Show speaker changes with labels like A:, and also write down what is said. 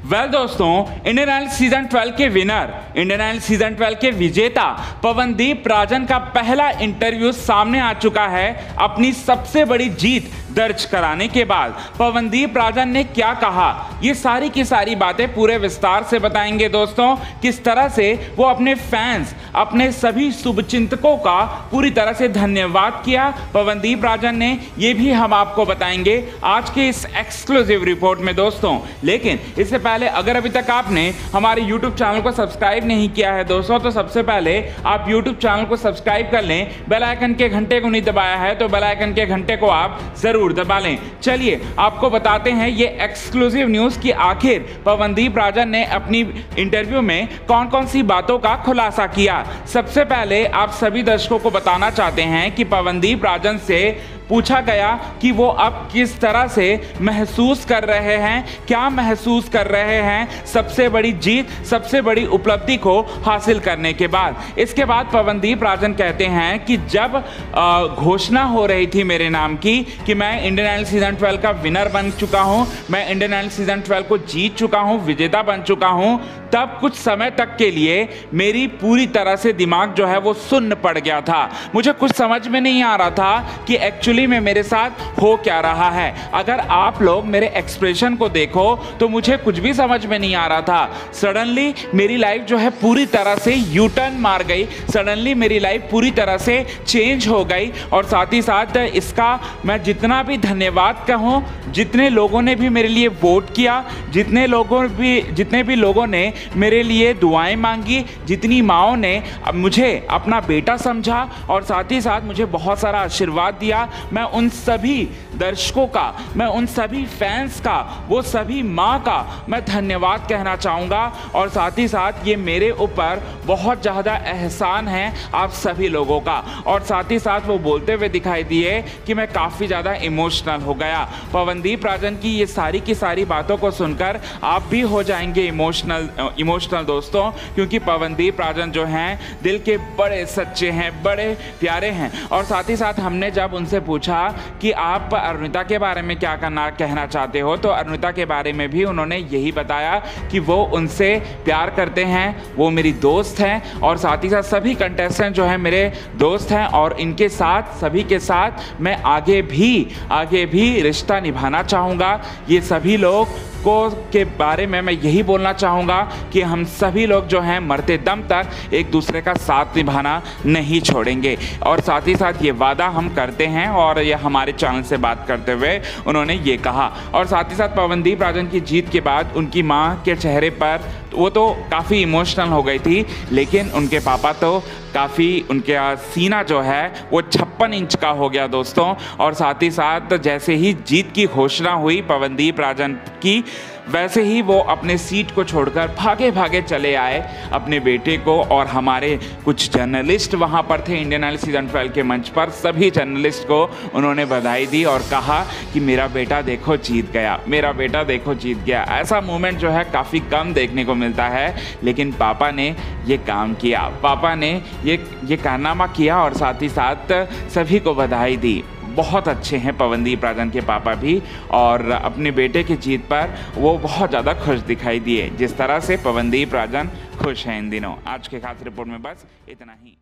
A: दोस्तों, Indian idol season 12 के winner, Indian idol season 12 के विजेता पवनदीप राजन का पहला इंटरव्यू सामने आ चुका है। अपनी सबसे बड़ी जीत दर्ज कराने के बाद पवनदीप राजन ने क्या कहा, ये सारी की सारी बातें पूरे विस्तार से बताएंगे दोस्तों। किस तरह से वो अपने फैंस, अपने सभी शुभचिंतकों का पूरी तरह से धन्यवाद किया पवनदीप राजन ने, ये भी हम आपको बताएंगे आज के इस एक्सक्लूसिव रिपोर्ट में दोस्तों। लेकिन इससे पहले अगर अभी तक आपने हमारे YouTube चैनल को सब्सक्राइब नहीं किया है दोस्तों, तो सबसे पहले आप YouTube चैनल को सब्सक्राइब कर लें। बेल आइकन के घंटे को नहीं दबाया है तो बेल आइकन के घंटे को आप जरूर दबा लें। चलिए आपको बताते हैं ये एक्सक्लूसिव न्यूज़ कि आखिर पवनदीप राजन ने अपनी इंटरव्यू में कौन कौन सी बातों का खुलासा किया। सबसे पहले आप सभी दर्शकों को बताना चाहते हैं कि पवनदीप राजन से पूछा गया कि वो अब किस तरह से महसूस कर रहे हैं, क्या महसूस कर रहे हैं सबसे बड़ी जीत, सबसे बड़ी उपलब्धि को हासिल करने के बाद। इसके बाद पवनदीप राजन कहते हैं कि जब घोषणा हो रही थी मेरे नाम की कि मैं इंडियन आइडल सीजन 12 का विनर बन चुका हूं, मैं इंडियन आइडल सीजन 12 को जीत चुका हूं, विजेता बन चुका हूं, तब कुछ समय तक के लिए मेरी पूरी तरह से दिमाग जो है वो सुन्न पड़ गया था। मुझे कुछ समझ में नहीं आ रहा था कि एक्चुअली में मेरे साथ हो क्या रहा है। अगर आप लोग मेरे एक्सप्रेशन को देखो तो मुझे कुछ भी समझ में नहीं आ रहा था। सडनली मेरी लाइफ जो है पूरी तरह से यू टर्न मार गई, सडनली मेरी लाइफ पूरी तरह से चेंज हो गई। और साथ ही साथ इसका मैं जितना भी धन्यवाद कहूँ, जितने लोगों ने भी मेरे लिए वोट किया, जितने भी लोगों ने मेरे लिए दुआएं मांगी, जितनी माँओं ने मुझे अपना बेटा समझा और साथ ही साथ मुझे बहुत सारा आशीर्वाद दिया, मैं उन सभी दर्शकों का, मैं उन सभी फैंस का, वो सभी माँ का मैं धन्यवाद कहना चाहूँगा। और साथ ही साथ ये मेरे ऊपर बहुत ज़्यादा एहसान है आप सभी लोगों का। और साथ ही साथ वो बोलते हुए दिखाई दिए कि मैं काफ़ी ज़्यादा इमोशनल हो गया। पवनदीप राजन की ये सारी की सारी बातों को सुनकर आप भी हो जाएंगे इमोशनल दोस्तों, क्योंकि पवनदीप राजन जो हैं दिल के बड़े सच्चे हैं, बड़े प्यारे हैं। और साथ ही साथ हमने जब उनसे पूछा कि आप अरुणिता के बारे में क्या कहना चाहते हो, तो अरुणिता के बारे में भी उन्होंने यही बताया कि वो उनसे प्यार करते हैं, वो मेरी दोस्त हैं और साथ ही साथ सभी कंटेस्टेंट जो हैं मेरे दोस्त हैं और इनके साथ, सभी के साथ मैं आगे भी रिश्ता निभाना चाहूँगा। ये सभी लोग के बारे में मैं यही बोलना चाहूँगा कि हम सभी लोग जो हैं मरते दम तक एक दूसरे का साथ निभाना नहीं छोड़ेंगे। और साथ ही साथ ये वादा हम करते हैं और ये हमारे चैनल से बात करते हुए उन्होंने ये कहा। और साथ ही साथ पवनदीप राजन की जीत के बाद उनकी माँ के चेहरे पर वो तो काफ़ी इमोशनल हो गई थी, लेकिन उनके पापा तो काफ़ी, उनका सीना जो है वो 56 इंच का हो गया दोस्तों। और साथ ही साथ जैसे ही जीत की घोषणा हुई पवनदीप राजन की, वैसे ही वो अपने सीट को छोड़कर भागे भागे चले आए अपने बेटे को। और हमारे कुछ जर्नलिस्ट वहाँ पर थे इंडियन आइडल सीजन 12 के मंच पर, सभी जर्नलिस्ट को उन्होंने बधाई दी और कहा कि मेरा बेटा देखो जीत गया, मेरा बेटा देखो जीत गया। ऐसा मोमेंट जो है काफ़ी कम देखने को मिलता है, लेकिन पापा ने ये काम किया, पापा ने ये कारनामा किया और साथ ही साथ सभी को बधाई दी। बहुत अच्छे हैं पवनदीप राजन के पापा भी और अपने बेटे की जीत पर वो बहुत ज़्यादा खुश दिखाई दिए, जिस तरह से पवनदीप राजन खुश हैं इन दिनों। आज के खास रिपोर्ट में बस इतना ही।